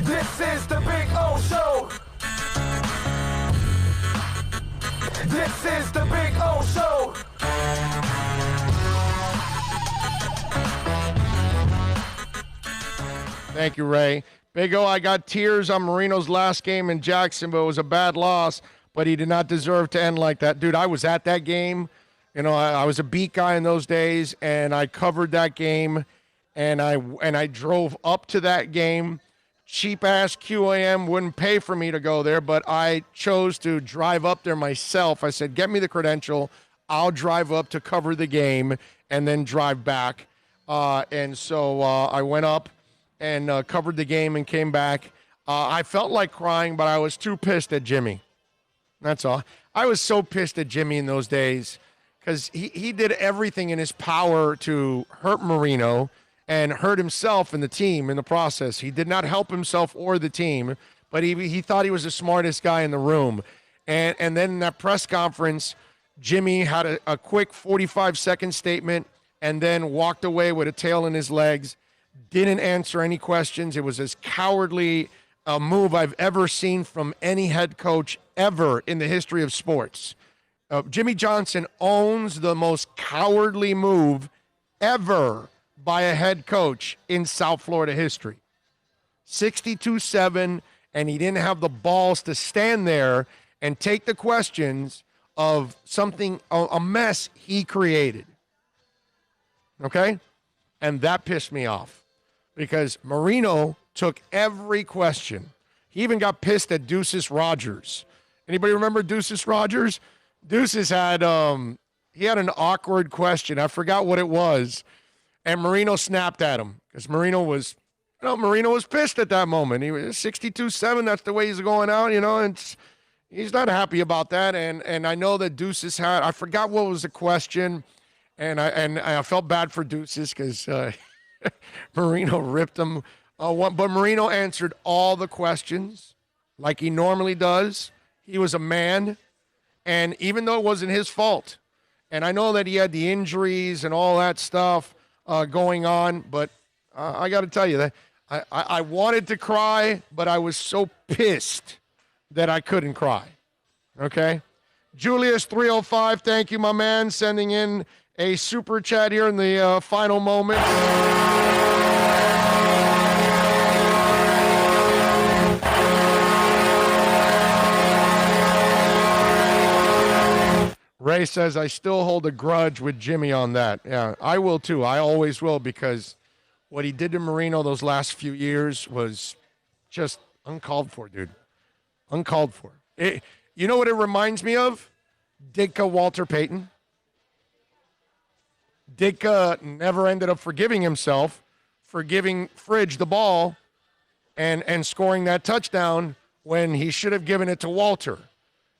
This is the Big O Show. This is the Big O Show. Thank you, Ray. Big O, I got tears on Marino's last game in Jacksonville. It was a bad loss, but he did not deserve to end like that. Dude, I was at that game. You know, I was a beat guy in those days, and I covered that game, and I drove up to that game. Cheap-ass QAM wouldn't pay for me to go there, but I chose to drive up there myself. I said, get me the credential. I'll drive up to cover the game and then drive back. And so I went up and covered the game and came back. I felt like crying, but I was too pissed at Jimmy. That's all. I was so pissed at Jimmy in those days because he did everything in his power to hurt Marino and hurt himself and the team in the process. He did not help himself or the team, but he thought he was the smartest guy in the room. And then in that press conference, Jimmy had a quick 45-second statement and then walked away with a tail in his legs, didn't answer any questions. It was as cowardly a move I've ever seen from any head coach ever in the history of sports. Jimmy Johnson owns the most cowardly move ever by a head coach in South Florida history. 62-7, and he didn't have the balls to stand there and take the questions of something, a mess he created. Okay? And that pissed me off because Marino took every question. He even got pissed at Deuces Rogers. Anybody remember Deuces Rogers? Deuces had he had an awkward question. I forgot what it was. And Marino snapped at him because Marino was pissed at that moment. He was 62-7. That's the way he's going out, and he's not happy about that. And I know that Deuces had, I forgot what was the question. And I felt bad for Deuces because Marino ripped him. But Marino answered all the questions like he normally does. He was a man. And even though it wasn't his fault, and I know that he had the injuries and all that stuff going on, but I got to tell you that I wanted to cry, but I was so pissed that I couldn't cry. Okay? Julius 305, thank you, my man, sending in a super chat here in the final moment. Ray says, I still hold a grudge with Jimmy on that. Yeah, I will too. I always will, because what he did to Marino those last few years was just uncalled for, dude. Uncalled for. You know what it reminds me of? Ditka Walter Payton. Ditka never ended up forgiving himself for giving Fridge the ball and scoring that touchdown when he should have given it to Walter.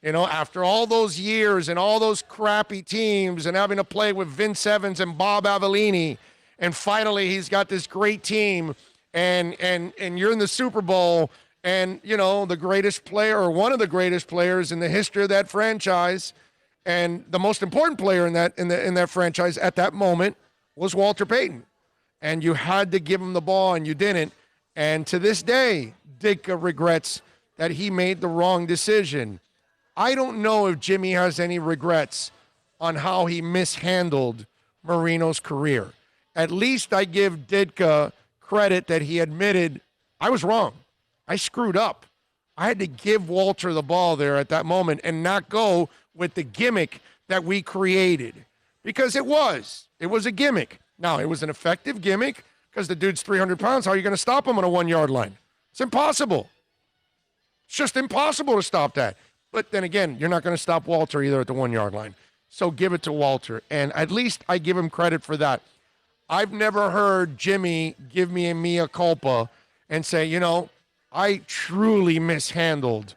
After all those years and all those crappy teams and having to play with Vince Evans and Bob Avellini, and finally he's got this great team, and you're in the Super Bowl, and the greatest player or one of the greatest players in the history of that franchise, and the most important player in that franchise at that moment was Walter Payton, and you had to give him the ball and you didn't. And to this day, Ditka regrets that he made the wrong decision. I don't know if Jimmy has any regrets on how he mishandled Marino's career. At least I give Ditka credit that he admitted, I was wrong. I screwed up. I had to give Walter the ball there at that moment and not go with the gimmick that we created. Because it was a gimmick. Now, it was an effective gimmick because the dude's 300 pounds. How are you going to stop him on a 1-yard line? It's impossible. It's just impossible to stop that. But then again, you're not going to stop Walter either at the 1-yard line. So give it to Walter. And at least I give him credit for that. I've never heard Jimmy give me a mea culpa and say, I truly mishandled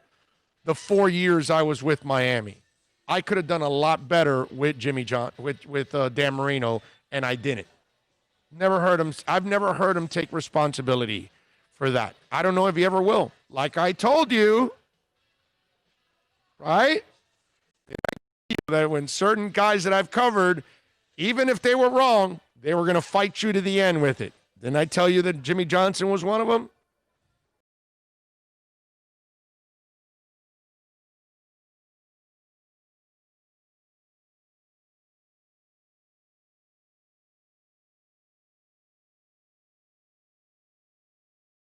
the 4 years I was with Miami. I could have done a lot better with with Dan Marino, and I didn't. I've never heard him take responsibility for that. I don't know if he ever will. Like I told you, right? That when certain guys that I've covered, even if they were wrong, they were going to fight you to the end with it. Didn't I tell you that Jimmy Johnson was one of them?